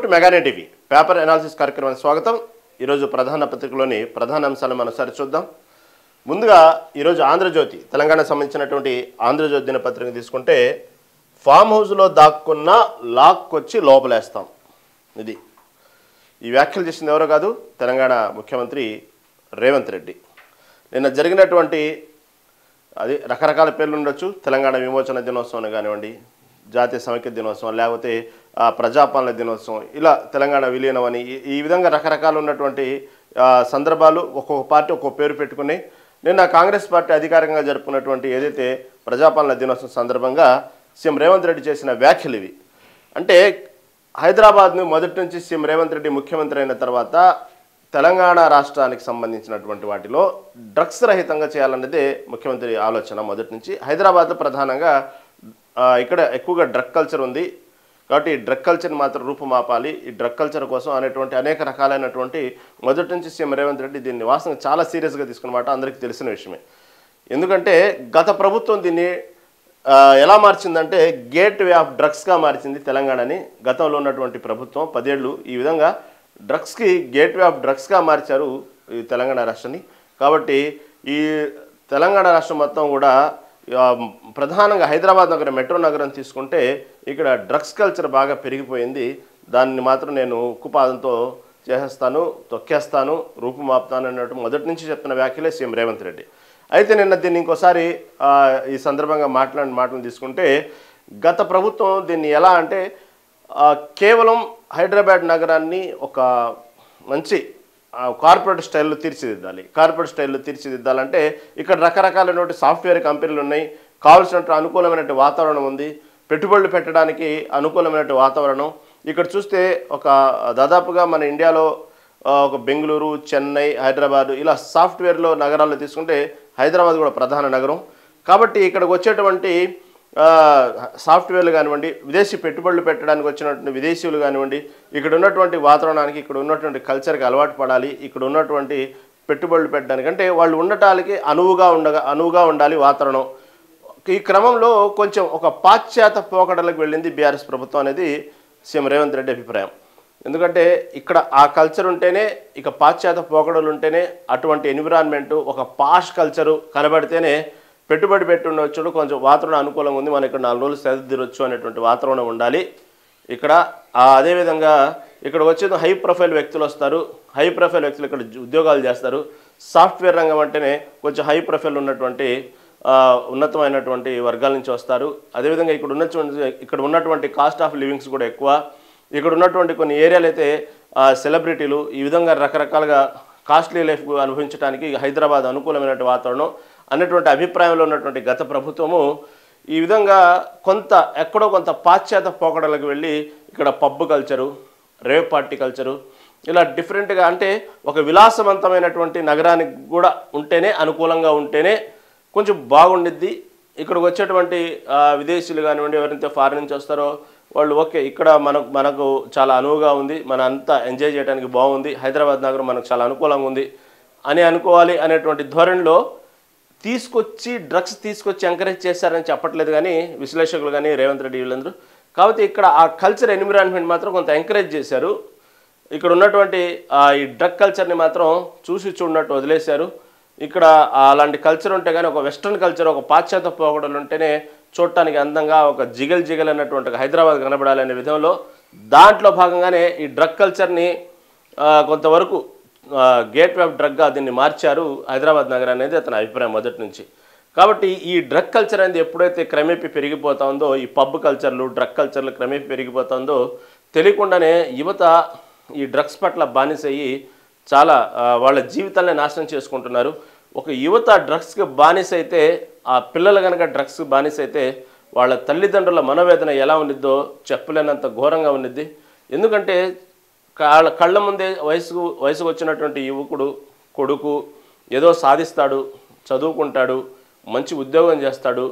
Welcome to మెగానే TV paper analysis కార్యక్రమానికి స్వాగతం. ఈరోజు ప్రధాన పత్రికలోని ప్రధాన అంశాలను మనం సరి చూద్దాం. ముందుగా ఈరోజు ఆంధ్రజ్యోతి తెలంగాణకు సంబంధించినటువంటి ఆంధ్రజ్యోతి దినపత్రిక తీసుకుంటే ఫామ్ హౌస్లో దాక్కున్న లాక్కొచ్చి లోపలేస్తాం. ఇది ఈ వ్యాఖ్యలు చేసింది ఎవరో కాదు, తెలంగాణ ముఖ్యమంత్రి రేవంత్ రెడ్డి. నిన్న జరిగినటువంటి అది రకరకాల పేర్లు ఉండొచ్చు, తెలంగాణ విమోచన దినోత్సవం కానివ్వండి, జాతీయ సమైక్య దినోత్సవం, లేకపోతే ప్రజాపాలన దినోత్సవం, ఇలా తెలంగాణ విలీనం అని ఈ విధంగా రకరకాలు ఉన్నటువంటి సందర్భాలు ఒక్కొక్క పార్టీ ఒక్కొక్క పేరు పెట్టుకుని నిన్న కాంగ్రెస్ పార్టీ అధికారికంగా జరుపుకున్నటువంటి ఏదైతే ప్రజాపాలన దినోత్సవం సందర్భంగా సీఎం రేవంత్ రెడ్డి చేసిన వ్యాఖ్యలు ఇవి. అంటే హైదరాబాద్ను మొదటి నుంచి సీఎం రేవంత్ రెడ్డి ముఖ్యమంత్రి అయిన తర్వాత తెలంగాణ రాష్ట్రానికి సంబంధించినటువంటి వాటిలో డ్రగ్స్ రహితంగా చేయాలన్నదే ముఖ్యమంత్రి ఆలోచన మొదటి నుంచి. హైదరాబాద్లో ప్రధానంగా ఇక్కడ ఎక్కువగా డ్రగ్ కల్చర్ ఉంది కాబట్టి ఈ డ్రగ్ కల్చర్ని మాత్రం రూపుమాపాలి, ఈ డ్రగ్ కల్చర్ కోసం అనేటువంటి అనేక రకాలైనటువంటి మొదటి నుంచి సీఎం రేవంత్ రెడ్డి దీన్ని వాస్తవంగా చాలా సీరియస్గా తీసుకున్నమాట అందరికీ తెలిసిన విషయమే. ఎందుకంటే గత ప్రభుత్వం దీన్ని ఎలా మార్చిందంటే గేట్ వే ఆఫ్ డ్రగ్స్గా మార్చింది తెలంగాణని. గతంలో ఉన్నటువంటి ప్రభుత్వం 10 ఏళ్ళు ఈ విధంగా డ్రగ్స్కి గేట్ వే ఆఫ్ డ్రగ్స్గా మార్చారు ఈ తెలంగాణ రాష్ట్రాన్ని. కాబట్టి ఈ తెలంగాణ రాష్ట్రం మొత్తం కూడా ప్రధానంగా హైదరాబాద్ నగరం మెట్రో నగరం తీసుకుంటే ఇక్కడ డ్రగ్స్ కల్చర్ బాగా పెరిగిపోయింది. దాన్ని మాత్రం నేను ఉక్కుపాదంతో చేసేస్తాను, తొక్కేస్తాను, రూపుమాపుతాను అన్నట్టు మొదటి నుంచి చెప్తున్న వ్యాఖ్యలే సీఎం రేవంత్ రెడ్డి. అయితే నిన్న దీన్ని ఇంకోసారి ఈ సందర్భంగా మాటలు తీసుకుంటే గత ప్రభుత్వం దీన్ని ఎలా అంటే కేవలం హైదరాబాద్ నగరాన్ని ఒక మంచి కార్పొరేట్ స్టైల్లో తీర్చిదిద్దాలి. కార్పొరేట్ స్టైల్లో తీర్చిదిద్దాలంటే ఇక్కడ రకరకాలైనటువంటి సాఫ్ట్వేర్ కంపెనీలు ఉన్నాయి, కావాల్సినట్టు అనుకూలమైనటువంటి వాతావరణం ఉంది, పెట్టుబడులు పెట్టడానికి అనుకూలమైనటువంటి వాతావరణం. ఇక్కడ చూస్తే ఒక దాదాపుగా మన ఇండియాలో ఒక బెంగళూరు, చెన్నై, హైదరాబాద్ ఇలా సాఫ్ట్వేర్లో నగరాల్లో తీసుకుంటే హైదరాబాద్ కూడా ప్రధాన నగరం. కాబట్టి ఇక్కడికి వచ్చేటువంటి సాఫ్ట్వేర్లు కానివ్వండి, విదేశీ పెట్టుబడులు పెట్టడానికి వచ్చినటువంటి విదేశీయులు కానివ్వండి, ఇక్కడ ఉన్నటువంటి వాతావరణానికి, ఇక్కడ ఉన్నటువంటి కల్చర్కి అలవాటు పడాలి, ఇక్కడ ఉన్నటువంటి పెట్టుబడులు పెట్టడానికి అంటే వాళ్ళు ఉండటానికి అనువుగా ఉండాలి వాతావరణం. ఈ క్రమంలో కొంచెం ఒక పాశ్చాత్య పోకడలకు వెళ్ళింది బీఆర్ఎస్ ప్రభుత్వం అనేది సీఎం రేవంత్ రెడ్డి అభిప్రాయం. ఎందుకంటే ఇక్కడ ఆ కల్చర్ ఉంటేనే, ఇక పాశ్చాత్య పోకడలు ఉంటేనే, అటువంటి ఎన్విరాన్మెంటు ఒక పాష్ కల్చరు కనబడితేనే పెట్టుబడి పెట్టి ఉండవచ్చు, కొంచెం వాతావరణం అనుకూలంగా ఉంది, మనం ఇక్కడ 4 రోజులు సెలవు తీరొచ్చు అనేటువంటి వాతావరణం ఉండాలి ఇక్కడ. అదేవిధంగా ఇక్కడ వచ్చేది హై ప్రొఫైల్ వ్యక్తులు వస్తారు, హై ప్రొఫైల్ వ్యక్తులు ఇక్కడ ఉద్యోగాలు చేస్తారు. సాఫ్ట్వేర్ రంగం అంటేనే కొంచెం హై ప్రొఫైల్ ఉన్నటువంటి ఉన్నతమైనటువంటి వర్గాల నుంచి వస్తారు. అదేవిధంగా ఇక్కడ ఉన్నటువంటి కాస్ట్ ఆఫ్ లివింగ్స్ కూడా ఎక్కువ. ఇక్కడ ఉన్నటువంటి కొన్ని ఏరియాలు అయితే సెలబ్రిటీలు ఈ విధంగా రకరకాలుగా కాస్ట్లీ లైఫ్ అనుభవించడానికి హైదరాబాద్ అనుకూలమైనటువంటి వాతావరణం అన్నటువంటి అభిప్రాయంలో ఉన్నటువంటి గత ప్రభుత్వము ఈ విధంగా ఎక్కడో కొంత పాశ్చాత్య పోకడలకు వెళ్ళి ఇక్కడ pub culture, rave party culture ఇలా డిఫరెంట్గా అంటే ఒక విలాసవంతమైనటువంటి నగరానికి కూడా ఉంటేనే, అనుకూలంగా ఉంటేనే కొంచెం బాగుండిద్ది. ఇక్కడికి వచ్చేటువంటి విదేశీయులు కానివ్వండి, ఎవరైతే ఫారిన్ నుంచి వస్తారో వాళ్ళు ఓకే ఇక్కడ మనకు చాలా అనువుగా ఉంది, మన అంతా ఎంజాయ్ చేయడానికి బాగుంది, హైదరాబాద్ నగరం మనకు చాలా అనుకూలంగా ఉంది అని అనుకోవాలి అనేటువంటి ధోరణిలో డ్రగ్స్ తీసుకొచ్చి ఎంకరేజ్ చేశారని చెప్పట్లేదు కానీ విశ్లేషకులు కానీ రేవంత్ రెడ్డి వీళ్ళందరూ. కాబట్టి ఇక్కడ ఆ కల్చర్ ఎన్విరాన్మెంట్ మాత్రం కొంత ఎంకరేజ్ చేశారు. ఇక్కడ ఉన్నటువంటి ఈ డ్రగ్ కల్చర్ని మాత్రం చూడనట్టు వదిలేశారు. ఇక్కడ అలాంటి కల్చర్ ఉంటే కానీ ఒక వెస్ట్రన్ కల్చర్, ఒక పాశ్చాత్య పోకడలు ఉంటేనే చూడటానికి అందంగా ఒక జిగల్ అన్నటువంటి హైదరాబాద్ కనబడాలనే విధంలో దాంట్లో భాగంగానే ఈ డ్రగ్ కల్చర్ని కొంతవరకు గేట్ వే ఆఫ్ డ్రగ్గా దీన్ని మార్చారు హైదరాబాద్ నగరం అనేది అతని అభిప్రాయం మొదటి నుంచి. కాబట్టి ఈ డ్రగ్ కల్చర్ అనేది ఎప్పుడైతే క్రమేపీ పెరిగిపోతుందో, ఈ పబ్ కల్చర్లు, డ్రగ్ కల్చర్లు క్రమేపీ పెరిగిపోతుందో తెలియకుండానే యువత ఈ డ్రగ్స్ పట్ల బానిసయ్యి చాలా వాళ్ళ జీవితాలని నాశనం చేసుకుంటున్నారు. ఒక యువత డ్రగ్స్కి బానిస అయితే, ఆ పిల్లలు కనుక డ్రగ్స్కి బానిస అయితే వాళ్ళ తల్లిదండ్రుల మనోవేదన ఎలా ఉండిద్దో చెప్పలేనంత ఘోరంగా ఉండిద్ది. ఎందుకంటే కళ్ళ ముందే వయసుకు వచ్చినటువంటి యువకుడు కొడుకు ఏదో సాధిస్తాడు, చదువుకుంటాడు, మంచి ఉద్యోగం చేస్తాడు,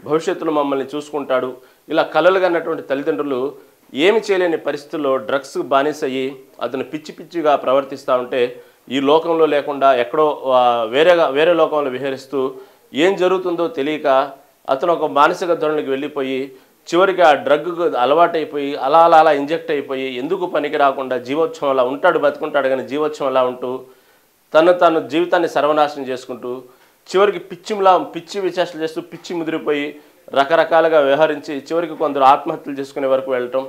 భవిష్యత్తులో మమ్మల్ని చూసుకుంటాడు, ఇలా కలలు కన్నటువంటి తల్లిదండ్రులు ఏమి చేయలేని పరిస్థితుల్లో డ్రగ్స్కి బానిసయ్యి అతను పిచ్చిగా ప్రవర్తిస్తూ ఉంటే ఈ లోకంలో లేకుండా ఎక్కడో వేరే లోకంలో విహరిస్తూ ఏం జరుగుతుందో తెలియక అతను ఒక మానసిక ధోరణికి వెళ్ళిపోయి చివరికి ఆ డ్రగ్కు అలవాటైపోయి అలా అలా అలా ఇంజెక్ట్ అయిపోయి ఎందుకు పనికి రాకుండా జీవోత్సవం అలా ఉంటాడు, బతుకుంటాడు, కానీ జీవోత్సవం అలా ఉంటూ తను జీవితాన్ని సర్వనాశనం చేసుకుంటూ చివరికి పిచ్చి విచేష్టలు చేస్తూ పిచ్చి ముదిరిపోయి రకరకాలుగా వ్యవహరించి చివరికి కొందరు ఆత్మహత్యలు చేసుకునే వరకు వెళ్ళటం.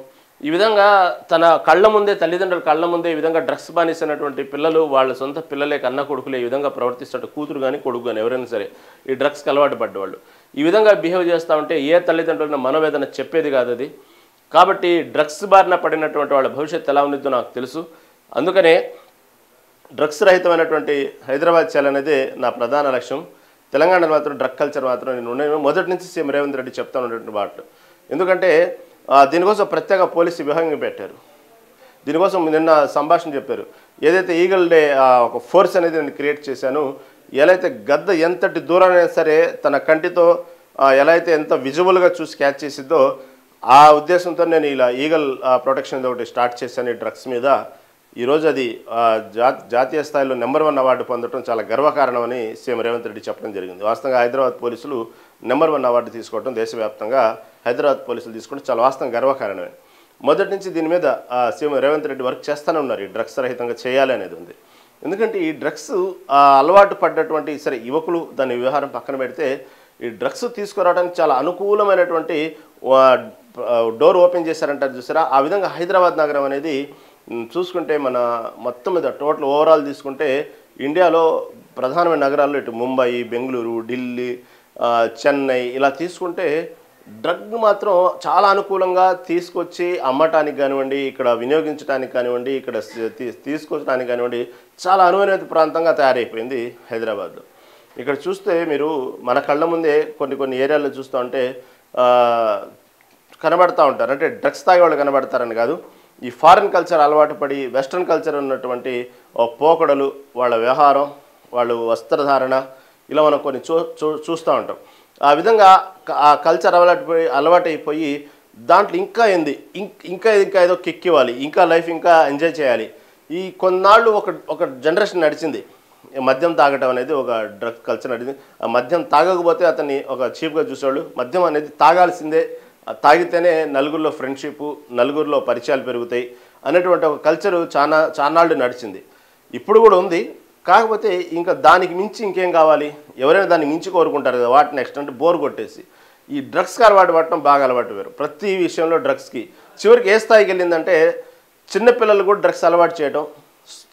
ఈ విధంగా తన కళ్ళ ముందే, తల్లిదండ్రుల కళ్ళ ముందే ఈ విధంగా డ్రగ్స్ బానిసైనటువంటి పిల్లలు వాళ్ళ సొంత పిల్లలే, కన్న కొడుకులే ఈ విధంగా ప్రవర్తిస్తుంటే, కూతురు కానీ కొడుకు కానీ ఎవరైనా సరే ఈ డ్రగ్స్కి అలవాటు పడ్డవాళ్ళు ఈ విధంగా బిహేవ్ చేస్తూ ఉంటే ఏ తల్లిదండ్రులను మనోవేదన చెప్పేది కాదు అది. కాబట్టి డ్రగ్స్ బారిన పడినటువంటి వాళ్ళ భవిష్యత్తు ఎలా ఉండిద్దో నాకు తెలుసు. అందుకనే డ్రగ్స్ రహితమైనటువంటి హైదరాబాద్ చేయాలనేదే నా ప్రధాన లక్ష్యం. తెలంగాణలో మాత్రం డ్రగ్ కల్చర్ మాత్రం నేను మొదటి నుంచి సీఎం రేవంత్ రెడ్డి చెప్తా ఉన్నటువంటి మాటలు. ఎందుకంటే దీనికోసం ప్రత్యేక పోలీసు విభాగం పెట్టారు. దీనికోసం నిన్న సంభాషణ చెప్పారు. ఏదైతే ఈగల్ డే ఒక ఫోర్స్ అనేది నేను క్రియేట్ చేశాను, ఎలా అయితే గద్ద ఎంతటి దూరమైనా సరే తన కంటితో ఎలా అయితే ఎంత విజువల్గా చూసి క్యాచ్ చేసిద్దో ఆ ఉద్దేశంతో నేను ఇలా ఈగల్ ప్రొటెక్షన్ ఒకటి స్టార్ట్ చేశాను ఈ డ్రగ్స్ మీద. ఈరోజు అది జాతీయ స్థాయిలో నెంబర్ 1 అవార్డు పొందడం చాలా గర్వకారణమని సీఎం రేవంత్ రెడ్డి చెప్పడం జరిగింది. వాస్తవంగా హైదరాబాద్ పోలీసులు నెంబర్ 1 అవార్డు తీసుకోవడం, దేశవ్యాప్తంగా హైదరాబాద్ పోలీసులు తీసుకోవడం చాలా వాస్తవం గర్వకారణమే. మొదటి నుంచి దీని మీద సీఎం రేవంత్ రెడ్డి వర్క్ చేస్తూనే ఉన్నారు. ఈ డ్రగ్స్ రహితంగా చేయాలి అనేది ఉంది. ఎందుకంటే ఈ డ్రగ్స్ అలవాటు పడ్డటువంటి సరే యువకులు దాని వ్యవహారం పక్కన పెడితే ఈ డ్రగ్స్ తీసుకురావడానికి చాలా అనుకూలమైనటువంటి డోర్ ఓపెన్ చేశారంటారు చూసారా. ఆ విధంగా హైదరాబాద్ నగరం అనేది చూసుకుంటే మన మొత్తం మీద టోటల్ ఓవరాల్ తీసుకుంటే ఇండియాలో ప్రధానమైన నగరాల్లో ఇటు ముంబై, బెంగళూరు, ఢిల్లీ, చెన్నై ఇలా తీసుకుంటే డ్రగ్ మాత్రం చాలా అనుకూలంగా తీసుకొచ్చి అమ్మటానికి కానివ్వండి, ఇక్కడ వినియోగించడానికి కానివ్వండి, ఇక్కడ తీసుకొచ్చడానికి కానివ్వండి చాలా అనువైన ప్రాంతంగా తయారైపోయింది హైదరాబాద్లో. ఇక్కడ చూస్తే మీరు మన కళ్ళ ముందే కొన్ని ఏరియాల్లో చూస్తూ ఉంటే కనబడతా ఉంటారు. అంటే డ్రగ్స్ తాగే వాళ్ళు కనబడతారని కాదు, ఈ ఫారిన్ కల్చర్ అలవాటు పడి వెస్ట్రన్ కల్చర్ ఉన్నటువంటి పోకడలు, వాళ్ళ వ్యవహారం, వాళ్ళు వస్త్రధారణ ఇలా మనం కొన్ని చూస్తూ ఉంటాం. ఆ విధంగా ఆ కల్చర్ అలవాటైపోయి దాంట్లో ఇంకా ఏదో కిక్ ఇవ్వాలి, ఇంకా లైఫ్ ఇంకా ఎంజాయ్ చేయాలి. ఈ కొన్నాళ్ళు ఒక జనరేషన్ నడిచింది మద్యం తాగటం అనేది, ఒక డ్రగ్ కల్చర్ నడిచింది. ఆ మద్యం తాగకపోతే అతన్ని ఒక చీప్గా చూసేవాళ్ళు. మద్యం అనేది తాగాల్సిందే, తాగితేనే నలుగురిలో ఫ్రెండ్షిప్, నలుగురిలో పరిచయాలు పెరుగుతాయి అనేటువంటి ఒక కల్చరు చానాళ్ళు నడిచింది. ఇప్పుడు కూడా ఉంది. కాకపోతే ఇంకా దానికి మించి ఇంకేం కావాలి, ఎవరైనా దాన్ని మించి కోరుకుంటారు కదా, వాటి నెక్స్ట్ అంటే బోర్ కొట్టేసి ఈ డ్రగ్స్కి అలవాటు పడటం బాగా అలవాటు వేరు. ప్రతి విషయంలో డ్రగ్స్కి చివరికి ఏ స్థాయికి వెళ్ళిందంటే చిన్నపిల్లలు కూడా డ్రగ్స్ అలవాటు చేయడం,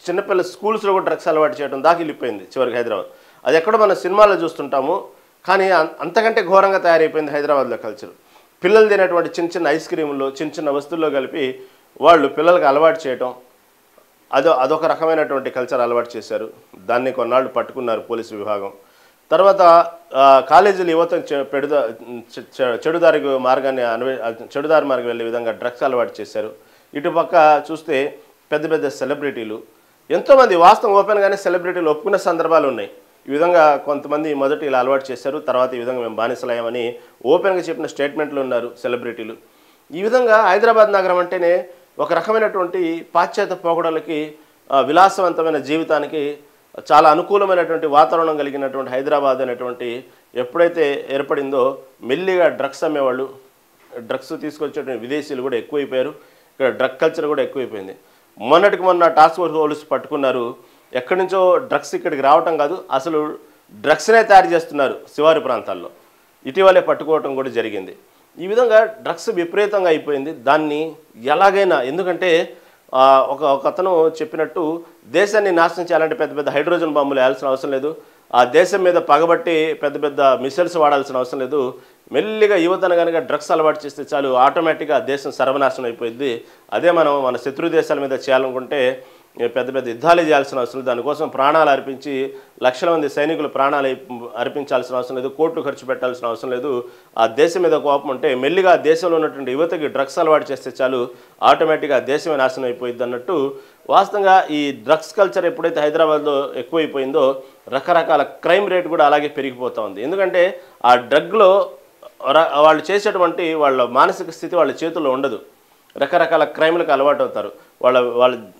చిన్నపిల్లల స్కూల్స్లో కూడా డ్రగ్స్ అలవాటు చేయడం దాకా వెళ్ళిపోయింది చివరికి హైదరాబాద్. అది ఎక్కడో మన సినిమాలో చూస్తుంటాము, కానీ అంతకంటే ఘోరంగా తయారైపోయింది హైదరాబాద్లో కల్చర్. పిల్లలు తినేటువంటి చిన్న ఐస్ క్రీముల్లో చిన్న వస్తువుల్లో కలిపి వాళ్ళు పిల్లలకు అలవాటు చేయటం, అదొక రకమైనటువంటి కల్చర్ అలవాటు చేశారు. దాన్ని కొన్నాళ్ళు పట్టుకున్నారు పోలీసు విభాగం. తర్వాత కాలేజీలు యువత చెడుదారి మార్గం వెళ్ళే విధంగా డ్రగ్స్ అలవాటు చేశారు. ఇటుపక్క చూస్తే పెద్ద సెలబ్రిటీలు, ఎంతోమంది వాస్తవం ఓపెన్గానే సెలబ్రిటీలు ఒప్పుకున్న సందర్భాలు ఉన్నాయి. ఈ విధంగా కొంతమంది మొదట ఇలా అలవాటు చేశారు, తర్వాత ఈ విధంగా మేము బానిసలయ్యామని ఓపెన్గా చెప్పిన స్టేట్మెంట్లు ఉన్నారు సెలబ్రిటీలు. ఈ విధంగా హైదరాబాద్ నగరం అంటేనే ఒక రకమైనటువంటి పాశ్చాత్య పోకడలకి, విలాసవంతమైన జీవితానికి చాలా అనుకూలమైనటువంటి వాతావరణం కలిగినటువంటి హైదరాబాద్ అనేటువంటి ఎప్పుడైతే ఏర్పడిందో మెల్లిగా డ్రగ్స్ అమ్మేవాళ్ళు, డ్రగ్స్ తీసుకొచ్చేటువంటి విదేశీయులు కూడా ఎక్కువైపోయారు. ఇక్కడ డ్రగ్ కల్చర్ కూడా ఎక్కువైపోయింది. మొన్న టాస్క్ ఫోర్స్ పోలీసు పట్టుకున్నారు. ఎక్కడి నుంచో డ్రగ్స్ ఇక్కడికి రావటం కాదు, అసలు డ్రగ్స్నే తయారు చేస్తున్నారు శివారు ప్రాంతాల్లో. ఇటీవలే పట్టుకోవటం కూడా జరిగింది. ఈ విధంగా డ్రగ్స్ విపరీతంగా అయిపోయింది. దాన్ని ఎలాగైనా, ఎందుకంటే ఒక అతను చెప్పినట్టు దేశాన్ని నాశనం చేయాలంటే పెద్ద హైడ్రోజన్ బాంబులు వేయాల్సిన అవసరం లేదు, ఆ దేశం మీద పగబట్టి పెద్ద మిసైల్స్ వాడాల్సిన అవసరం లేదు. మెల్లిగా యువతను కనుక డ్రగ్స్ అలవాటు చేస్తే చాలు, ఆటోమేటిక్గా దేశం సర్వనాశనం అయిపోయింది. అదే మన శత్రు దేశాల మీద చేయాలనుకుంటే పెద్ద యుద్ధాలు చేయాల్సిన అవసరం లేదు. దానికోసం ప్రాణాలు అర్పించి లక్షల మంది సైనికులు ప్రాణాలు అర్పించాల్సిన అవసరం లేదు, కోట్లు ఖర్చు పెట్టాల్సిన అవసరం లేదు. ఆ దేశం మీద కోపం ఉంటే మెల్లిగా దేశంలో ఉన్నటువంటి యువతకి డ్రగ్స్ అలవాటు చేస్తే చాలు, ఆటోమేటిక్గా దేశమే నాశనం అయిపోయింది అన్నట్టు. వాస్తవంగా ఈ డ్రగ్స్ కల్చర్ ఎప్పుడైతే హైదరాబాద్లో ఎక్కువైపోయిందో రకరకాల క్రైమ్ రేట్ కూడా అలాగే పెరిగిపోతూ ఉంది. ఎందుకంటే ఆ డ్రగ్లో వాళ్ళు చేసేటువంటి వాళ్ళ మానసిక స్థితి వాళ్ళ చేతుల్లో ఉండదు. రకరకాల క్రైమ్లకు అలవాటు అవుతారు.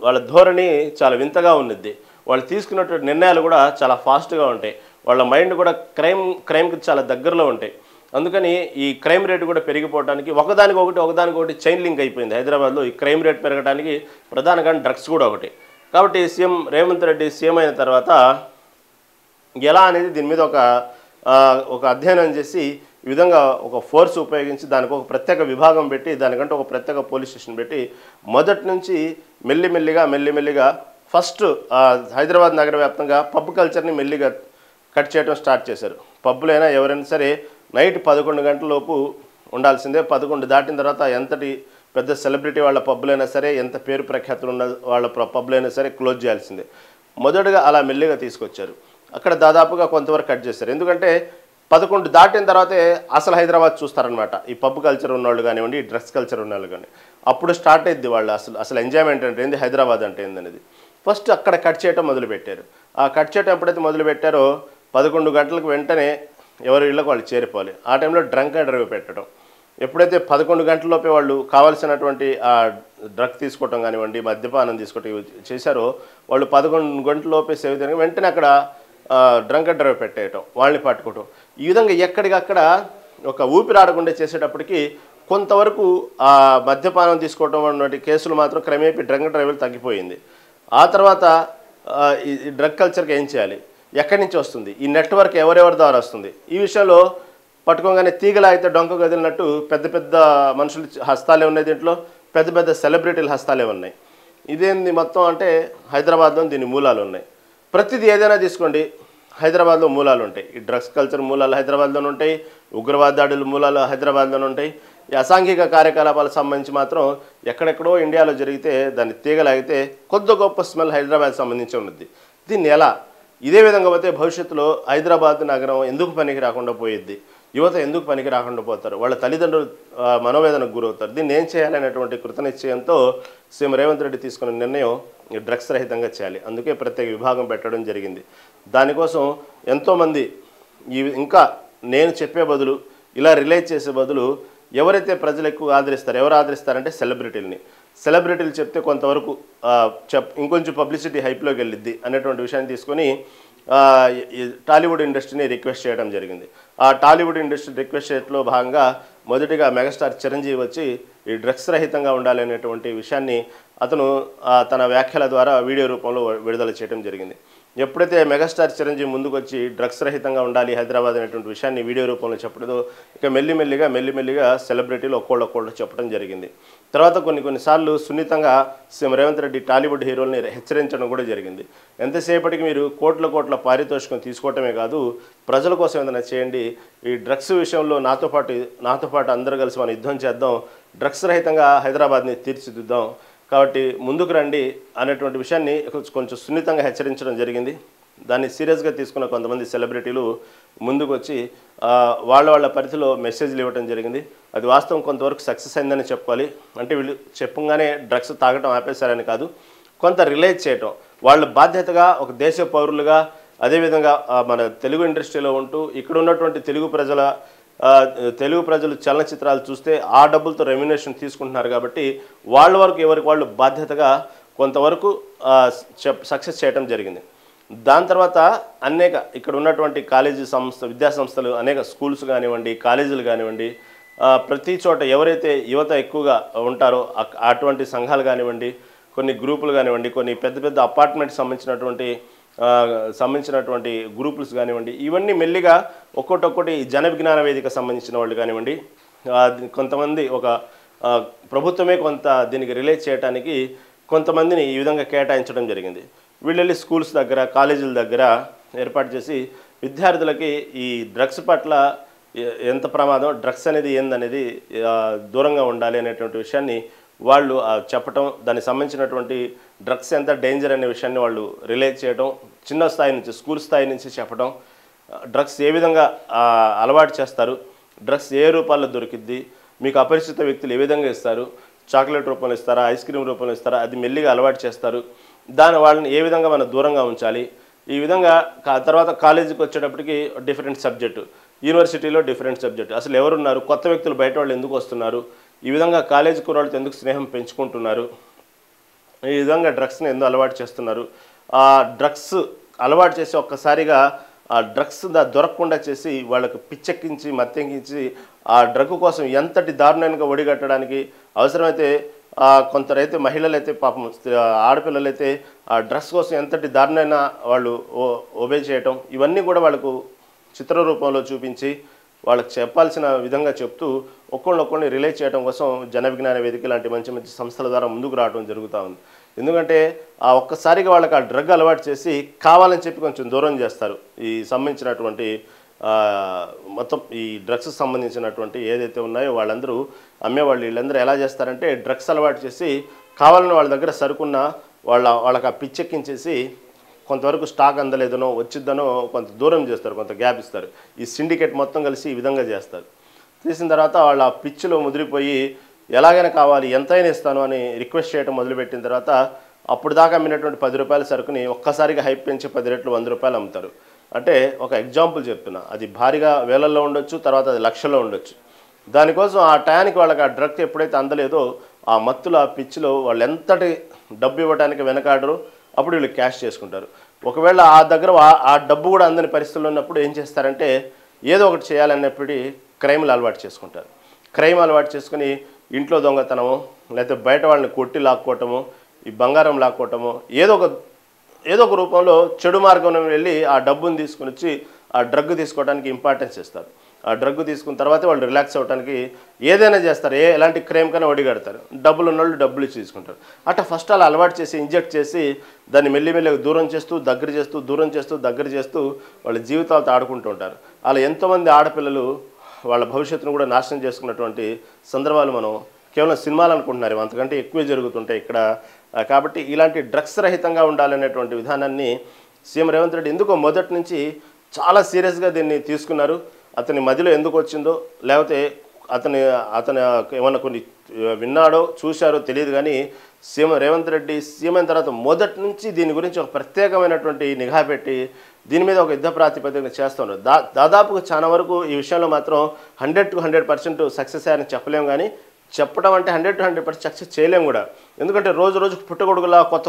వాళ్ళ ధోరణి చాలా వింతగా ఉన్నది. వాళ్ళు తీసుకున్నటువంటి నిర్ణయాలు కూడా చాలా ఫాస్ట్గా ఉంటాయి. వాళ్ళ మైండ్ కూడా క్రైమ్కి చాలా దగ్గరలో ఉంటాయి. అందుకని ఈ క్రైమ్ రేటు కూడా పెరిగిపోవడానికి ఒకదానికొకటి చైన్ లింక్ అయిపోయింది. హైదరాబాద్లో ఈ క్రైమ్ రేట్ పెరగడానికి ప్రధానంగా డ్రగ్స్ కూడా ఒకటి. కాబట్టి సీఎం రేవంత్ రెడ్డి సీఎం అయిన తర్వాత ఎలా అనేది దీని మీద ఒక అధ్యయనం చేసి ఈ విధంగా ఒక ఫోర్స్ ఉపయోగించి దానికి ఒక ప్రత్యేక విభాగం పెట్టి దానికంటే ఒక ప్రత్యేక పోలీస్ స్టేషన్ పెట్టి మొదటి నుంచి మెల్లిమెల్లిగా ఫస్ట్ హైదరాబాద్ నగర వ్యాప్తంగా పబ్ కల్చర్ని మెల్లిగా కట్ చేయడం స్టార్ట్ చేశారు. పబ్బులైనా ఎవరైనా సరే నైట్ 11 గంటల లోపు ఉండాల్సిందే. 11 దాటిన తర్వాత ఎంతటి పెద్ద సెలబ్రిటీ వాళ్ళ పబ్బులైనా సరే, ఎంత పేరు ప్రఖ్యాతులు ఉన్న వాళ్ళ పబ్బులైనా సరే క్లోజ్ చేయాల్సిందే. మొదటగా అలా మెల్లిగా తీసుకొచ్చారు. అక్కడ దాదాపుగా కొంతవరకు కట్ చేశారు. ఎందుకంటే 11 దాటిన తర్వాతే అసలు హైదరాబాద్ చూస్తారనమాట. ఈ పబ్ కల్చర్ ఉన్నవాళ్ళు కానివ్వండి, ఈ డ్రగ్స్ కల్చర్ ఉన్నవాళ్ళు కానీ. అప్పుడు స్టార్ట్ అయ్యింది వాళ్ళు అసలు ఎంజాయ్మెంట్ అంటే ఏంది, హైదరాబాద్ అంటే ఏందనేది. ఫస్ట్ అక్కడ కట్ చేయటం మొదలుపెట్టారు. ఆ కట్ చేయటం ఎప్పుడైతే మొదలుపెట్టారో 11 గంటలకు వెంటనే ఎవరి ఇళ్ళకు వాళ్ళు చేరిపోవాలి. ఆ టైంలో డ్రంక్ అండ్ డ్రైవ్ పెట్టడం. ఎప్పుడైతే 11 గంటలలోపే వాళ్ళు కావాల్సినటువంటి ఆ డ్రగ్ తీసుకోవటం కానివ్వండి, మద్యపానం తీసుకోవటం చేశారో వాళ్ళు 11 గంటలలోపే సేవ్ చేయడం వెంటనే అక్కడ డ్రంక్ అండ్ డ్రైవ్ పెట్టేయటం, వాళ్ళని పట్టుకోవటం. ఈ విధంగా ఎక్కడికక్కడ ఒక ఊపిరాడకుండా చేసేటప్పటికి కొంతవరకు ఆ మద్యపానం తీసుకోవటం వంటి కేసులు మాత్రం క్రమేపీ డ్రంక్ అండ్ డ్రైవ్లు తగ్గిపోయింది. ఆ తర్వాత ఈ డ్రగ్ కల్చర్కి ఏం చేయాలి, ఎక్కడి నుంచి వస్తుంది, ఈ నెట్వర్క్ ఎవరెవరి ద్వారా వస్తుంది, ఈ విషయంలో పట్టుకోగానే తీగలాగితే డొంక కదిలినట్టు పెద్ద పెద్ద మనుషులు హస్తాలే ఉన్నాయి, దీంట్లో పెద్ద పెద్ద సెలబ్రిటీల హస్తాలే ఉన్నాయి. ఇదేంది మొత్తం అంటే హైదరాబాద్లో దీని మూలాలు ఉన్నాయి. ప్రతిదీ ఏదైనా తీసుకోండి, హైదరాబాద్లో మూలాలు ఉంటాయి. ఈ డ్రగ్స్ కల్చర్ మూలాలు హైదరాబాద్లోనే ఉంటాయి, ఉగ్రవాద దాడుల మూలాలు హైదరాబాద్లోనే ఉంటాయి. ఈ అసాంఘిక కార్యకలాపాలకు సంబంధించి మాత్రం ఎక్కడెక్కడో ఇండియాలో జరిగితే దాన్ని తీగలాగితే కొద్ది గొప్ప స్మెల్ హైదరాబాద్ సంబంధించి ఉన్నది. దీన్ని ఎలా ఇదే విధంగా పోతే భవిష్యత్తులో హైదరాబాద్ నగరం ఎందుకు పనికి రాకుండా పోయిద్ది, యువత ఎందుకు పనికి రాకుండా పోతారు, వాళ్ళ తల్లిదండ్రులు మనోవేదనకు గురవుతారు. దీన్ని ఏం చేయాలనేటువంటి కృతనిశ్చయంతో సీఎం రేవంత్ రెడ్డి తీసుకున్న నిర్ణయం డ్రగ్స్ రహితంగా చేయాలి. అందుకే ప్రత్యేక విభాగం పెట్టడం జరిగింది. దానికోసం ఎంతోమంది ఇంకా నేను చెప్పే బదులు ఇలా రిలేట్ చేసే బదులు ఎవరైతే ప్రజలు ఎక్కువ ఆదరిస్తారు, ఎవరు ఆదరిస్తారంటే సెలబ్రిటీలు చెప్తే కొంతవరకు ఇంకొంచెం పబ్లిసిటీ హైప్లోకి వెళ్ళిద్ది అనేటువంటి విషయాన్ని తీసుకొని టాలీవుడ్ ఇండస్ట్రీని రిక్వెస్ట్ చేయడం జరిగింది. ఆ టాలీవుడ్ ఇండస్ట్రీ రిక్వెస్ట్ చేయడంలో భాగంగా మొదటిగా మెగాస్టార్ చిరంజీవి వచ్చి ఈ డ్రగ్స్ రహితంగా ఉండాలి అనేటువంటి విషయాన్ని అతను తన వ్యాఖ్యల ద్వారా వీడియో రూపంలో విడుదల చేయడం జరిగింది. ఎప్పుడైతే మెగాస్టార్ చిరంజీవి ముందుకు వచ్చి డ్రగ్స్ రహితంగా ఉండాలి హైదరాబాద్ అనేటువంటి విషయాన్ని వీడియో రూపంలో చెప్పడంతో ఇక మెల్లిమెల్లిగా సెలబ్రిటీలు ఒక్కోళ్ళు చెప్పడం జరిగింది. తర్వాత కొన్నిసార్లు సున్నితంగా సీఎం రేవంత్ రెడ్డి టాలీవుడ్ హీరోల్ని హెచ్చరించడం కూడా జరిగింది. ఎంతసేపటికి మీరు కోట్ల పారితోషికం తీసుకోవటమే కాదు, ప్రజల కోసం ఏదైనా చేయండి, ఈ డ్రగ్స్ విషయంలో నాతో పాటు అందరూ కలిసి మనం యుద్ధం చేద్దాం, డ్రగ్స్ రహితంగా హైదరాబాద్ని తీర్చిదిద్దాం, కాబట్టి ముందుకు రండి అనేటువంటి విషయాన్ని కొంచెం సున్నితంగా హెచ్చరించడం జరిగింది. దాన్ని సీరియస్గా తీసుకున్న కొంతమంది సెలబ్రిటీలు ముందుకు వచ్చి వాళ్ళ పరిధిలో మెసేజ్లు ఇవ్వడం జరిగింది. అది వాస్తవం కొంతవరకు సక్సెస్ అయిందని చెప్పుకోవాలి. అంటే వీళ్ళు చెప్పంగానే డ్రగ్స్ తాగటం ఆపేశారని కాదు, కొంత రిలైజ్ చేయటం, వాళ్ళ బాధ్యతగా ఒక దేశ పౌరులుగా, అదేవిధంగా మన తెలుగు ఇండస్ట్రీలో ఉంటూ ఇక్కడ ఉన్నటువంటి తెలుగు ప్రజలు చలనచిత్రాలు చూస్తే ఆ డబ్బులతో రెమ్యునేషన్ తీసుకుంటున్నారు. కాబట్టి వాళ్ళ వరకు ఎవరికి వాళ్ళు బాధ్యతగా కొంతవరకు సక్సెస్ చేయడం జరిగింది. దాని తర్వాత ఇక్కడ ఉన్నటువంటి విద్యా సంస్థలు, అనేక స్కూల్స్ కానివ్వండి, కాలేజీలు కానివ్వండి, ప్రతి చోట ఎవరైతే యువత ఎక్కువగా ఉంటారో అటువంటి సంఘాలు కానివ్వండి, కొన్ని గ్రూపులు కానివ్వండి, కొన్ని పెద్ద అపార్ట్మెంట్కి సంబంధించినటువంటి గ్రూపులు కానివ్వండి, ఇవన్నీ మెల్లిగా ఒక్కొక్కటి జన విజ్ఞాన వేదిక సంబంధించిన వాళ్ళు కానివ్వండి, కొంతమంది ఒక ప్రభుత్వమే కొంత దీనికి రిలేట్ చేయడానికి కొంతమందిని ఈ విధంగా కేటాయించడం జరిగింది. వీళ్ళెళ్ళి స్కూల్స్ దగ్గర, కాలేజీల దగ్గర ఏర్పాటు చేసి విద్యార్థులకి ఈ డ్రగ్స్ పట్ల ఎంత ప్రమాదం, డ్రగ్స్ అనేది ఏందనేది దూరంగా ఉండాలి అనేటువంటి విషయాన్ని వాళ్ళు చెప్పటం, దానికి సంబంధించినటువంటి డ్రగ్స్ ఎంత డేంజర్ అనే విషయాన్ని వాళ్ళు రిలేట్ చేయడం, చిన్న స్థాయి నుంచి స్కూల్ స్థాయి నుంచి చెప్పడం, డ్రగ్స్ ఏ విధంగా అలవాటు చేస్తారు, డ్రగ్స్ ఏ రూపాల్లో దొరికిద్ది, మీకు అపరిచిత వ్యక్తులు ఏ విధంగా ఇస్తారు, చాక్లెట్ రూపంలో ఇస్తారా, ఐస్ క్రీమ్ రూపంలో ఇస్తారా, అది మెల్లిగా అలవాటు చేస్తారు, వాళ్ళని ఏ విధంగా మనం దూరంగా ఉంచాలి. ఈ విధంగా తర్వాత కాలేజీకి వచ్చేటప్పటికి డిఫరెంట్ సబ్జెక్టు, యూనివర్సిటీలో డిఫరెంట్ సబ్జెక్టు, అసలు ఎవరున్నారు, కొత్త వ్యక్తులు బయట వాళ్ళు ఎందుకు వస్తున్నారు, ఈ విధంగా కాలేజీ కుర్రాళ్ళతో ఎందుకు స్నేహం పెంచుకుంటున్నారు, ఈ విధంగా డ్రగ్స్ని ఎందుకు అలవాటు చేస్తున్నారు, ఆ డ్రగ్స్ అలవాటు చేసి ఒక్కసారిగా ఆ డ్రగ్స్ దొరకకుండా చేసి వాళ్ళకు పిచ్చెక్కించి మత్తెక్కించి ఆ డ్రగ్ కోసం ఎంతటి దారుణంగా ఒడిగట్టడానికి అవసరమైతే కొందరైతే మహిళలైతే పాపం ఆడపిల్లలైతే ఆ డ్రగ్స్ కోసం ఎంతటి దారుణైనా వాళ్ళు ఒబే చేయటం ఇవన్నీ కూడా వాళ్ళకు చిత్ర రూపంలో చూపించి వాళ్ళకి చెప్పాల్సిన విధంగా చెప్తూ ఒక్కొక్కరిని రిలే చేయడం కోసం జన విజ్ఞాన వేదిక లాంటి మంచి మంచి సంస్థల ద్వారా ముందుకు రావడం జరుగుతూ ఉంది. ఎందుకంటే ఆ ఒక్కసారిగా వాళ్ళకి ఆ డ్రగ్ అలవాటు చేసి కావాలని చెప్పి కొంచెం దూరం చేస్తారు. ఈ సంబంధించినటువంటి మొత్తం ఈ డ్రగ్స్ సంబంధించినటువంటి ఏదైతే ఉన్నాయో వాళ్ళందరూ అమ్మేవాళ్ళు వీళ్ళందరూ ఎలా చేస్తారంటే డ్రగ్స్ అలవాటు చేసి కావాలని వాళ్ళ దగ్గర సరుకున్న వాళ్ళకి ఆ పిచ్చెక్కించేసి కొంతవరకు స్టాక్ అందలేదనో వచ్చిద్దనో కొంత దూరం చేస్తారు, కొంత గ్యాప్ ఇస్తారు. ఈ సిండికేట్ మొత్తం కలిసి ఈ విధంగా చేస్తారు. తీసిన తర్వాత వాళ్ళ ఆ పిచ్చిలో ముదిరిపోయి ఎలాగైనా కావాలి ఎంతైనా ఇస్తాను అని రిక్వెస్ట్ చేయడం మొదలుపెట్టిన తర్వాత అప్పుడు దాకా అమ్మినటువంటి 10 రూపాయల సరుకుని ఒక్కసారిగా హైప్ పెంచి 10 రెట్లు 100 రూపాయలు అమ్ముతారు. అంటే ఒక ఎగ్జాంపుల్ చెప్తున్నా, అది భారీగా వేలల్లో ఉండొచ్చు, తర్వాత అది లక్షల్లో ఉండొచ్చు. దానికోసం ఆ టయానికి వాళ్ళకి ఆ డ్రగ్ ఎప్పుడైతే అందలేదో ఆ మత్తులో ఆ పిచ్చిలో వాళ్ళు ఎంతటి డబ్బు ఇవ్వడానికి వెనకాడరు, అప్పుడు వీళ్ళు క్యాష్ చేసుకుంటారు. ఒకవేళ ఆ దగ్గర ఆ డబ్బు కూడా అందని పరిస్థితుల్లో ఉన్నప్పుడు ఏం చేస్తారంటే ఏదో ఒకటి చేయాలన్నప్పుడు క్రైమ్లు అలవాటు చేసుకుంటారు. క్రైమ్ అలవాటు చేసుకుని ఇంట్లో దొంగతనము, లేకపోతే బయట వాళ్ళని కొట్టి లాక్కోవటము, ఈ బంగారం లాక్కోవటము, ఏదో ఒక రూపంలో చెడు మార్గంలో వెళ్ళి ఆ డబ్బును తీసుకుని వచ్చి ఆ డ్రగ్ తీసుకోవడానికి ఇంపార్టెన్స్ ఇస్తారు. ఆ డ్రగ్ తీసుకున్న తర్వాత వాళ్ళు రిలాక్స్ అవ్వడానికి ఏదైనా చేస్తారు, ఎలాంటి క్రైమ్ కన్నా ఒడిగడతారు. డబ్బులు ఉన్న వాళ్ళు డబ్బులు ఇచ్చి తీసుకుంటారు. అట్లా ఫస్ట్ అలా అలవాటు చేసి ఇంజెక్ట్ చేసి దాన్ని మెల్లిమెల్లిగా దూరం చేస్తూ దగ్గర చేస్తూ దూరం చేస్తూ దగ్గర చేస్తూ వాళ్ళ జీవితాలతో ఆడుకుంటూ ఉంటారు. అలా ఎంతోమంది ఆడపిల్లలు వాళ్ళ భవిష్యత్తును కూడా నాశనం చేసుకున్నటువంటి సందర్భాలు మనం కేవలం సినిమాలు అనుకుంటున్నారు, అంతకంటే ఎక్కువే జరుగుతుంటాయి ఇక్కడ. కాబట్టి ఇలాంటి డ్రగ్స్ రహితంగా ఉండాలనేటువంటి విధానాన్ని సీఎం రేవంత్ రెడ్డి ఎందుకో మొదటి నుంచి చాలా సీరియస్గా దీన్ని తీసుకున్నారు. అతని మధ్యలో ఎందుకు వచ్చిందో, లేకపోతే అతను ఏమన్నా కొన్ని విన్నాడో చూశారో తెలియదు, కానీ సీఎం రేవంత్ రెడ్డి సీఎం అయిన తర్వాత మొదటి నుంచి దీని గురించి ఒక ప్రత్యేకమైనటువంటి నిఘా పెట్టి దీని మీద ఒక యుద్ధ ప్రాతిపదికన చేస్తున్నారు. దాదాపుగా చాలా వరకు ఈ విషయంలో మాత్రం 100 to 100% సక్సెస్ అయ్యారని చెప్పలేము, కానీ చెప్పడం అంటే 100 to 100% సక్సెస్ చేయలేము కూడా. ఎందుకంటే రోజు రోజుకు పుట్టగొడుగులా కొత్త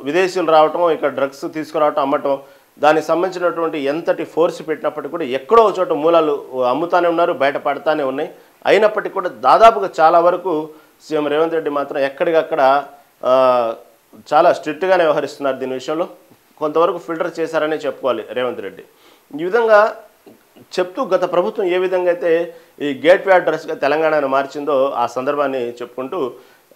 విదేశీయులు రావటం, ఇక్కడ డ్రగ్స్ తీసుకురావటం, అమ్మటం, దానికి సంబంధించినటువంటి ఎంతటి ఫోర్స్ పెట్టినప్పటికీ కూడా ఎక్కడో ఒక చోట మూలాలు అమ్ముతానే ఉన్నారు, బయట పడతానే ఉన్నాయి. అయినప్పటికీ కూడా దాదాపుగా చాలా వరకు సీఎం రేవంత్ రెడ్డి మాత్రం ఎక్కడికక్కడ చాలా స్ట్రిక్ట్గానే వ్యవహరిస్తున్నారు. దీని విషయంలో కొంతవరకు ఫిల్టర్ చేశారనే చెప్పుకోవాలి రేవంత్ రెడ్డి. ఈ విధంగా చెప్తూ గత ప్రభుత్వం ఏ విధంగా అయితే ఈ గేట్వే అడ్రస్గా తెలంగాణను మార్చిందో ఆ సందర్భాన్ని చెప్పుకుంటూ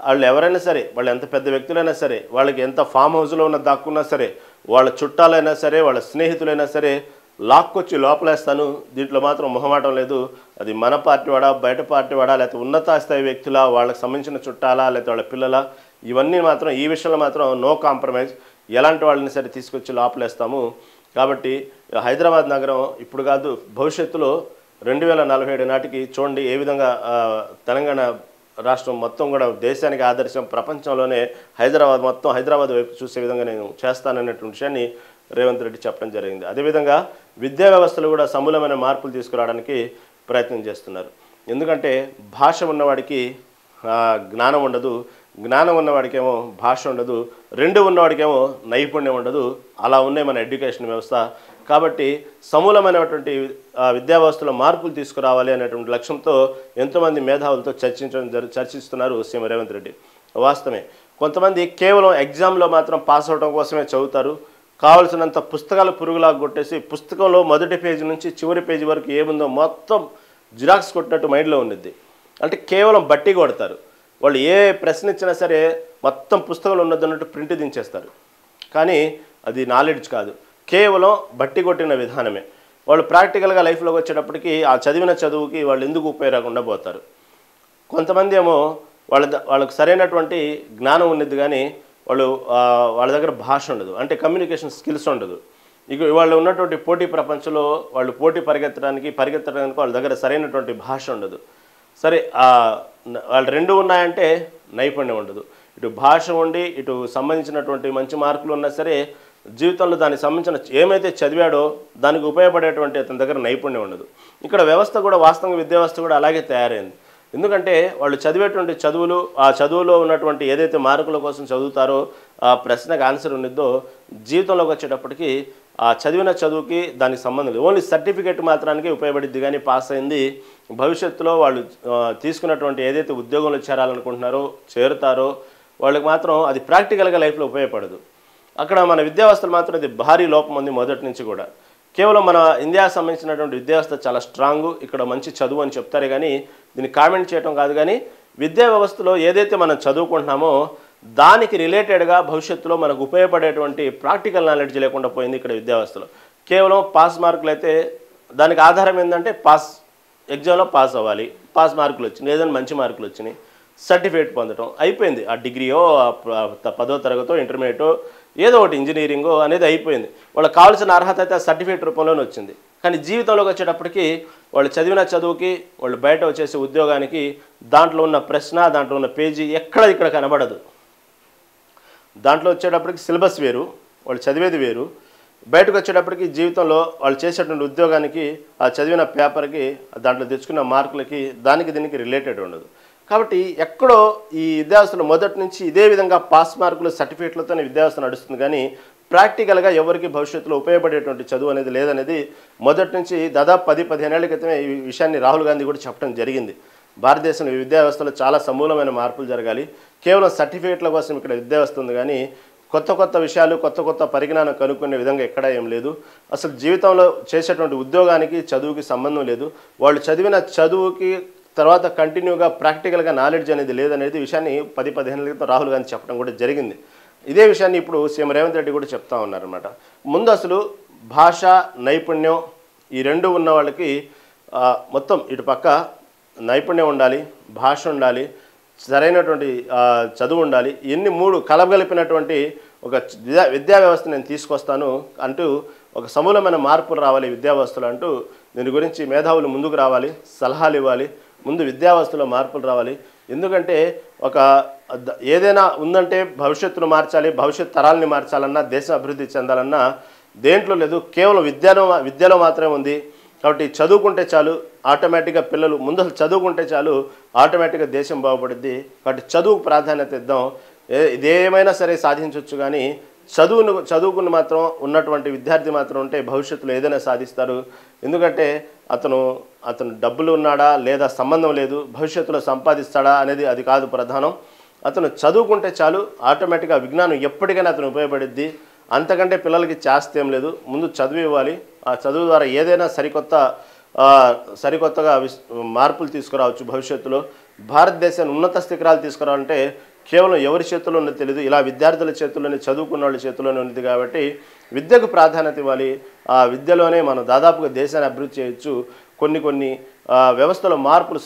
వాళ్ళు ఎవరైనా సరే, వాళ్ళు ఎంత పెద్ద వ్యక్తులైనా సరే, వాళ్ళకి ఎంత ఫామ్ హౌస్లో ఉన్న దాక్కున్నా సరే, వాళ్ళ చుట్టాలైనా సరే, వాళ్ళ స్నేహితులైనా సరే లాక్కొచ్చి లోపలేస్తాను, దీంట్లో మాత్రం మొహమాటం లేదు. అది మన పార్టీ వాడా, బయట పార్టీ వాడా, లేకపోతే ఉన్నత స్థాయి వ్యక్తుల, వాళ్ళకి సంబంధించిన చుట్టాలా, లేకపోతే వాళ్ళ పిల్లల, ఇవన్నీ మాత్రం ఈ విషయంలో మాత్రం నో కాంప్రమైజ్. ఎలాంటి వాళ్ళని సరే తీసుకొచ్చి లోపలేస్తాము. కాబట్టి హైదరాబాద్ నగరం ఇప్పుడు కాదు, భవిష్యత్తులో 2047 నాటికి చూడండి ఏ విధంగా తెలంగాణ రాష్ట్రం మొత్తం కూడా దేశానికి ఆదర్శం, ప్రపంచంలోనే హైదరాబాద్ వైపు చూసే విధంగా నేను చేస్తాననేటువంటి విషయాన్ని రేవంత్ రెడ్డి చెప్పడం జరిగింది. అదేవిధంగా విద్యా వ్యవస్థలో కూడా సమూలమైన మార్పులు తీసుకురావడానికి ప్రయత్నం చేస్తున్నారు. ఎందుకంటే భాష ఉన్నవాడికి జ్ఞానం ఉండదు, జ్ఞానం ఉన్నవాడికేమో భాష ఉండదు, రెండు ఉన్నవాడికేమో నైపుణ్యం ఉండదు. అలా ఉన్నాయి మన ఎడ్యుకేషన్ వ్యవస్థ. కాబట్టి సమూలమైనటువంటి విద్యా వ్యవస్థలో మార్పులు తీసుకురావాలి అనేటువంటి లక్ష్యంతో ఎంతోమంది మేధావులతో చర్చిస్తున్నారు సీఎం రేవంత్ రెడ్డి. వాస్తవమే, కొంతమంది కేవలం ఎగ్జామ్లో మాత్రం పాస్ అవడం కోసమే చదువుతారు. కావలసినంత పుస్తకాలు పురుగులాగా కొట్టేసి పుస్తకంలో మొదటి పేజీ నుంచి చివరి పేజీ వరకు ఏముందో మొత్తం జిరాక్స్ కొట్టినట్టు మైండ్లో ఉండిద్ది. అంటే కేవలం బట్టి కొడతారు. వాళ్ళు ఏ ప్రశ్న ఇచ్చినా సరే మొత్తం పుస్తకంలో ఉన్నదన్నట్టు ప్రింట్ దించేస్తారు. కానీ అది నాలెడ్జ్ కాదు, కేవలం బట్టి కొట్టిన విధానమే. వాళ్ళు ప్రాక్టికల్గా లైఫ్లోకి వచ్చేటప్పటికి ఆ చదివిన చదువుకి వాళ్ళు ఎందుకు ఉపయోగకుండా పోతారు. కొంతమంది ఏమో వాళ్ళకు సరైనటువంటి జ్ఞానం ఉన్నది, కానీ వాళ్ళ దగ్గర భాష ఉండదు, అంటే కమ్యూనికేషన్ స్కిల్స్ ఉండదు. ఇక వాళ్ళు ఉన్నటువంటి పోటీ ప్రపంచంలో వాళ్ళు పరిగెత్తడానికి వాళ్ళ దగ్గర సరైనటువంటి భాష ఉండదు. సరే, వాళ్ళు రెండు ఉన్నాయంటే నైపుణ్యం ఉండదు. ఇటు భాష ఉండి ఇటు సంబంధించినటువంటి మంచి మార్కులు ఉన్నా సరే జీవితంలో దానికి సంబంధించిన ఏమైతే చదివాడో దానికి ఉపయోగపడేటువంటి అతని దగ్గర నైపుణ్యం ఉండదు. ఇక్కడ వ్యవస్థ కూడా, వాస్తవంగా విద్యా వ్యవస్థ కూడా అలాగే తయారైంది. ఎందుకంటే వాళ్ళు చదివేటువంటి చదువులు, ఆ చదువులో ఉన్నటువంటి ఏదైతే మార్కుల కోసం చదువుతారో ఆ ప్రశ్నకు ఆన్సర్ ఉండిద్దో జీవితంలోకి వచ్చేటప్పటికి ఆ చదివిన చదువుకి దానికి సంబంధం లేదు. ఓన్లీ సర్టిఫికేట్ మాత్రానికి ఉపయోగపడిద్ది కానీ పాస్ అయింది భవిష్యత్తులో వాళ్ళు తీసుకున్నటువంటి ఏదైతే ఉద్యోగంలో చేరాలనుకుంటున్నారో చేరుతారో వాళ్ళకి మాత్రం అది ప్రాక్టికల్గా లైఫ్లో ఉపయోగపడదు. అక్కడ మన విద్యావ్యవస్థలు మాత్రం ఇది భారీ లోపం ఉంది మొదటి నుంచి కూడా. కేవలం మన ఇండియాకి సంబంధించినటువంటి విద్యావ్యవస్థ చాలా స్ట్రాంగు, ఇక్కడ మంచి చదువు అని చెప్తారే కానీ దీన్ని కామెంట్ చేయడం కాదు. కానీ విద్యా వ్యవస్థలో ఏదైతే మనం చదువుకుంటున్నామో దానికి రిలేటెడ్గా భవిష్యత్తులో మనకు ఉపయోగపడేటువంటి ప్రాక్టికల్ నాలెడ్జ్ లేకుండా పోయింది ఇక్కడ విద్యావ్యవస్థలో. కేవలం పాస్ మార్కులు అయితే దానికి ఆధారం ఏంటంటే ఎగ్జామ్లో పాస్ అవ్వాలి, పాస్ మార్కులు వచ్చినాయి, ఏదైనా మంచి మార్కులు వచ్చినాయి, సర్టిఫికేట్ పొందడం అయిపోయింది. ఆ డిగ్రీయో 10వ తరగతో ఇంటర్మీడియటో ఏదో ఒకటి ఇంజనీరింగో అనేది అయిపోయింది. వాళ్ళకి కావాల్సిన అర్హత అయితే ఆ సర్టిఫికేట్ రూపంలోనే వచ్చింది. కానీ జీవితంలోకి వచ్చేటప్పటికి వాళ్ళు చదివిన చదువుకి వాళ్ళు బయట వచ్చేసే ఉద్యోగానికి దాంట్లో ఉన్న ప్రశ్న దాంట్లో ఉన్న పేజీ ఇక్కడ కనబడదు. దాంట్లో వచ్చేటప్పటికి సిలబస్ వేరు, వాళ్ళు చదివేది వేరు, బయటకు వచ్చేటప్పటికి జీవితంలో వాళ్ళు చేసేటువంటి ఉద్యోగానికి ఆ చదివిన పేపర్కి దాంట్లో తెచ్చుకున్న మార్కులకి దీనికి రిలేటెడ్ ఉండదు. కాబట్టి ఎక్కడో ఈ విద్యావ్యవస్థలో మొదటి నుంచి ఇదే విధంగా పాస్ మార్కులు సర్టిఫికేట్లతోనే విద్యావ్యవస్థ నడుస్తుంది. కానీ ప్రాక్టికల్గా ఎవరికి భవిష్యత్తులో ఉపయోగపడేటువంటి చదువు అనేది లేదనేది మొదటి నుంచి దాదాపు 10-15 ఏళ్ల క్రితమే ఈ విషయాన్ని రాహుల్ గాంధీ కూడా చెప్పడం జరిగింది. భారతదేశంలో విద్యా వ్యవస్థలో చాలా సమూలమైన మార్పులు జరగాలి. కేవలం సర్టిఫికేట్ల కోసం ఇక్కడ విద్యావ్యవస్థ ఉంది కానీ కొత్త విషయాలు కొత్త పరిజ్ఞానం కనుక్కునే విధంగా ఎక్కడా ఏం లేదు. అసలు జీవితంలో చేసేటువంటి ఉద్యోగానికి చదువుకి సంబంధం లేదు. వాళ్ళు చదివిన చదువుకి తర్వాత కంటిన్యూగా ప్రాక్టికల్గా నాలెడ్జ్ అనేది లేదనేది విషయాన్ని 10-15 ఏళ్ల క్రితం రాహుల్ గాంధీ చెప్పడం కూడా జరిగింది. ఇదే విషయాన్ని ఇప్పుడు సీఎం రేవంత్ రెడ్డి కూడా చెప్తా ఉన్నారన్నమాట. ముందు అసలు భాష నైపుణ్యం ఈ రెండు ఉన్న వాళ్ళకి మొత్తం ఇటు పక్క నైపుణ్యం ఉండాలి, భాష ఉండాలి, సరైనటువంటి చదువు ఉండాలి. ఇన్ని మూడు కలగలిపినటువంటి ఒక విద్యా వ్యవస్థ నేను తీసుకొస్తాను అంటూ ఒక సమూలమైన మార్పులు రావాలి విద్యా వ్యవస్థలో అంటూ దీని గురించి మేధావులు ముందుకు రావాలి, సలహాలు ఇవ్వాలి. ముందు విద్యా వ్యవస్థలో మార్పులు రావాలి. ఎందుకంటే ఏదైనా ఉందంటే భవిష్యత్తును మార్చాలి, భవిష్యత్ తరాలని మార్చాలన్నా, దేశం అభివృద్ధి చెందాలన్నా దేంట్లో లేదు, కేవలం విద్యలో మాత్రమే ఉంది. కాబట్టి చదువుకుంటే చాలు, ఆటోమేటిక్గా పిల్లలు ముందు చదువుకుంటే చాలు, ఆటోమేటిక్గా దేశం బాగుపడుద్ది. కాబట్టి చదువుకు ప్రాధాన్యత ఇద్దాం. ఇదేమైనా సరే సాధించవచ్చు. కానీ చదువుకుని మాత్రం ఉన్నటువంటి విద్యార్థి మాత్రం ఉంటే భవిష్యత్తులో ఏదైనా సాధిస్తారు. ఎందుకంటే అతను డబ్బులు ఉన్నాడా లేదా సంబంధం లేదు, భవిష్యత్తులో సంపాదిస్తాడా అనేది అది కాదు ప్రధానం. అతను చదువుకుంటే చాలు, ఆటోమేటిక్గా విజ్ఞానం ఎప్పటికైనా అతను ఉపయోగపడుద్ది. అంతకంటే పిల్లలకి చేస్తేం లేదు, ముందు చదువు ఇవ్వాలి. ఆ చదువు ద్వారా ఏదైనా సరికొత్తగా మార్పులు తీసుకురావచ్చు. భవిష్యత్తులో భారతదేశాన్ని ఉన్నత శిఖరాలు తీసుకురావాలంటే కేవలం ఎవరి చేతుల్లో ఉన్నది తెలియదు, ఇలా విద్యార్థుల చేతుల్లోనే చదువుకున్న వాళ్ళ చేతుల్లోనే ఉంది. కాబట్టి విద్యకు ప్రాధాన్యత ఇవ్వాలి. ఆ విద్యలోనే మనం దాదాపుగా దేశాన్ని అభివృద్ధి చేయొచ్చు. కొన్ని వ్యవస్థలో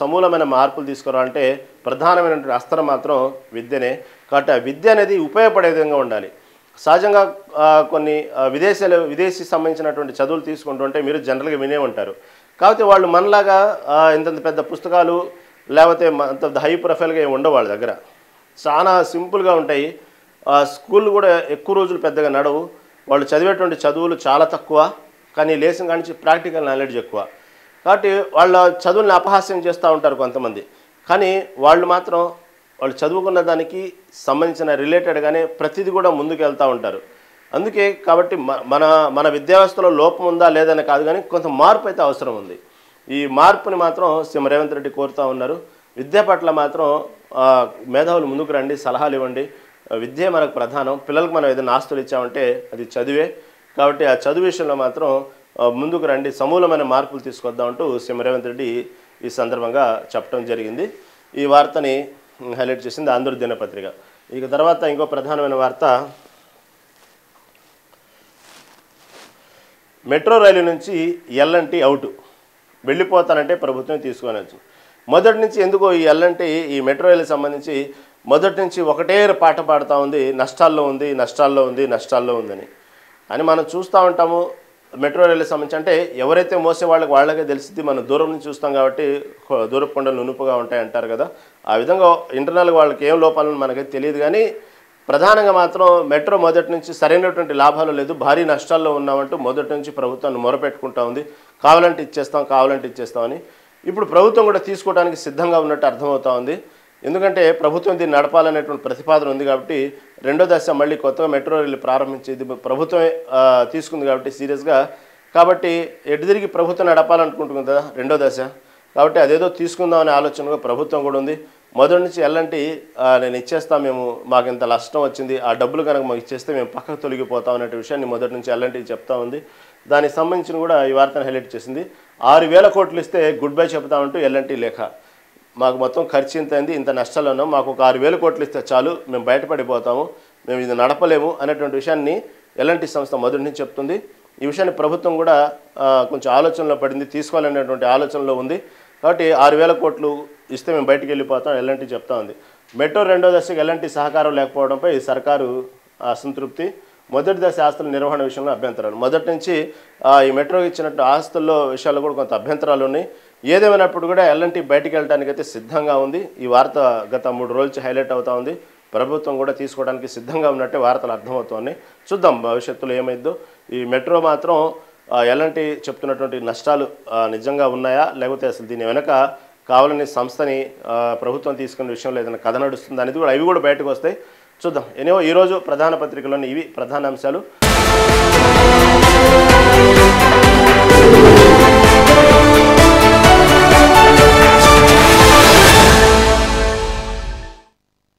సమూలమైన మార్పులు తీసుకురావాలంటే ప్రధానమైనటువంటి అస్త్రం మాత్రం విద్యనే. కాబట్టి ఆ విద్య అనేది ఉపయోగపడే విధంగా ఉండాలి. సహజంగా కొన్ని విదేశీ సంబంధించినటువంటి చదువులు తీసుకుంటుంటే మీరు జనరల్గా వినే ఉంటారు. కాకపోతే వాళ్ళు మనలాగా ఇంతంత పెద్ద పుస్తకాలు లేకపోతే అంత హై ప్రొఫైల్గా ఏమి ఉండవు వాళ్ళ దగ్గర. చాలా సింపుల్గా ఉంటాయి. స్కూళ్ళు కూడా ఎక్కువ రోజులు పెద్దగా నడవు. వాళ్ళు చదివేటువంటి చదువులు చాలా తక్కువ, కానీ లేసిన కానించి ప్రాక్టికల్ నాలెడ్జ్ ఎక్కువ. కాబట్టి వాళ్ళ చదువుల్ని అపహాస్యం చేస్తూ ఉంటారు కొంతమంది. కానీ వాళ్ళు చదువుకున్న దానికి సంబంధించిన రిలేటెడ్గానే ప్రతిదీ కూడా ముందుకు వెళ్తూ ఉంటారు. అందుకే కాబట్టి మన విద్యావ్యవస్థలో లోపం ఉందా లేదని కాదు, కానీ కొంత మార్పు అయితే అవసరం ఉంది. ఈ మార్పుని మాత్రం సీఎం రేవంత్ రెడ్డి కోరుతూ ఉన్నారు. విద్య పట్ల మాత్రం మేధావులు ముందుకు రండి, సలహాలు ఇవ్వండి. విద్య మనకు ప్రధానం. పిల్లలకు మనం ఏదైనా ఆస్తులు ఇచ్చామంటే అది చదివే. కాబట్టి ఆ చదువు విషయంలో మాత్రం ముందుకు రండి, సమూలమైన మార్పులు తీసుకొద్దామంటూ సీఎం రేవంత్ రెడ్డి ఈ సందర్భంగా చెప్పడం జరిగింది. ఈ వార్తని హైలైట్ చేసింది ఆంధ్ర దినపత్రిక. ఇక తర్వాత ఇంకో ప్రధానమైన వార్త, మెట్రో రైలు నుంచి ఎల్ఎన్టీ అవుట్, వెళ్ళిపోతానంటే ప్రభుత్వం తీసుకొనొచ్చు. మొదటి నుంచి ఎందుకో ఈ ఎల్ఎన్టీ ఈ మెట్రో రైలుకి సంబంధించి మొదటి నుంచి ఒకటే పాట పాడుతూ ఉంది, నష్టాల్లో ఉందని అని మనం చూస్తూ ఉంటాము. మెట్రో రైలుకి సంబంధించి అంటే ఎవరైతే మోసే వాళ్ళకే తెలిసింది. మనం దూరం నుంచి చూస్తాం కాబట్టి దూరపు కొండలు నునుపుగా ఉంటాయి అంటారు కదా. ఆ విధంగా ఇంటర్నల్గా వాళ్ళకి ఏం లోపాలని మనకైతే తెలియదు. కానీ ప్రధానంగా మాత్రం మెట్రో మొదటి నుంచి సరైనటువంటి లాభాలు లేదు, భారీ నష్టాల్లో ఉన్నామంటూ మొదటి నుంచి ప్రభుత్వాన్ని మొరపెట్టుకుంటా ఉంది. కావాలంటే ఇచ్చేస్తామని. ఇప్పుడు ప్రభుత్వం కూడా తీసుకోవడానికి సిద్ధంగా ఉన్నట్టు అర్థమవుతా ఉంది. ఎందుకంటే ప్రభుత్వం దీన్ని నడపాలనేటువంటి ప్రతిపాదన ఉంది కాబట్టి రెండో దశ మళ్ళీ కొత్తగా మెట్రో రైలు ప్రారంభించేది ప్రభుత్వమే తీసుకుంది కాబట్టి సీరియస్గా. కాబట్టి ఎటు తిరిగి ప్రభుత్వం నడపాలనుకుంటుంది కదా రెండో దశ. కాబట్టి అదేదో తీసుకుందామనే ఆలోచనగా ప్రభుత్వం కూడా ఉంది. మొదటి నుంచి ఎల్లంటి నేను ఇచ్చేస్తాం, మేము మాకు ఇంత నష్టం వచ్చింది, ఆ డబ్బులు కనుక మాకు ఇచ్చేస్తే మేము పక్కకు తొలగిపోతాం అనే విషయాన్ని మొదటి నుంచి ఎల్లంటి చెప్తా ఉంది. దానికి సంబంధించిన కూడా ఈ వార్తను హైలైట్ చేసింది. 6,000 కోట్లు ఇస్తే గుడ్ బై చెప్తామంటూ ఎల్లంటి లేఖ. మాకు మొత్తం ఖర్చు ఇంత అయింది, ఇంత నష్టాలు ఉన్నాం, మాకు ఒక 6,000 కోట్లు ఇస్తే చాలు, మేము బయటపడిపోతాము, మేము ఇది నడపలేము అనేటువంటి విషయాన్ని ఎల్ఎన్టీ సంస్థ మొదటి నుంచి చెప్తుంది. ఈ విషయాన్ని ప్రభుత్వం కూడా కొంచెం ఆలోచనలో పడింది, తీసుకోవాలనేటువంటి ఆలోచనలో ఉంది. కాబట్టి 6,000 కోట్లు ఇస్తే మేము బయటికి వెళ్ళిపోతాం ఎల్ఎన్టీ చెప్తా ఉంది. మెట్రో రెండో దశకు ఎల్ఎన్టీ సహకారం లేకపోవడంపై సర్కారు అసంతృప్తి. మొదటి దశ ఆస్తుల నిర్వహణ విషయంలో అభ్యంతరాలు. మొదటి నుంచి ఈ మెట్రోకి ఇచ్చినట్టు ఆస్తుల్లో విషయాల్లో కూడా కొంత అభ్యంతరాలు ఉన్నాయి. ఏదేమైనప్పుడు కూడా ఎల్ఎన్టీ బయటికి వెళ్ళడానికి అయితే సిద్ధంగా ఉంది. ఈ వార్త గత 3 రోజుల నుంచి హైలైట్ అవుతా ఉంది. ప్రభుత్వం కూడా తీసుకోవడానికి సిద్ధంగా ఉన్నట్టే వార్తలు అర్థమవుతున్నాయి. చూద్దాం భవిష్యత్తులో ఏమైందో. ఈ మెట్రో మాత్రం ఎల్ఎన్టీ చెప్తున్నటువంటి నష్టాలు నిజంగా ఉన్నాయా, లేకపోతే అసలు దీని వెనక కావాలని సంస్థని ప్రభుత్వం తీసుకునే విషయంలో ఏదైనా కథ నడుస్తుంది అనేది కూడా అవి కూడా బయటకు వస్తాయి. చూద్దాం. ఎనివో ఈరోజు ప్రధాన పత్రికలోని ఇవి ప్రధాన అంశాలు.